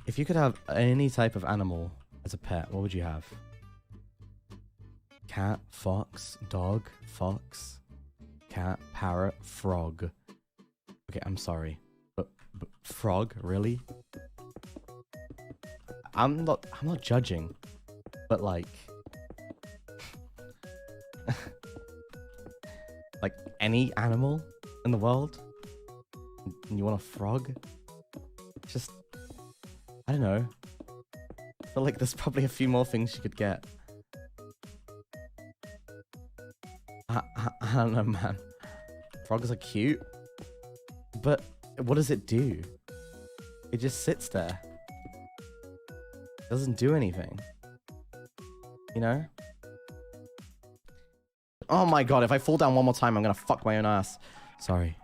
If you could have any type of animal as a pet, what would you have? Cat, fox, dog, fox, cat, parrot, frog. Okay, I'm sorry. But frog, really? I'm not judging. But like like any animal in the world? And you want a frog? Just I don't know. I feel like there's probably a few more things you could get. I don't know, man. Frogs are cute. But what does it do? It just sits there. It doesn't do anything. You know? Oh my god, if I fall down one more time, I'm gonna fuck my own ass. Sorry.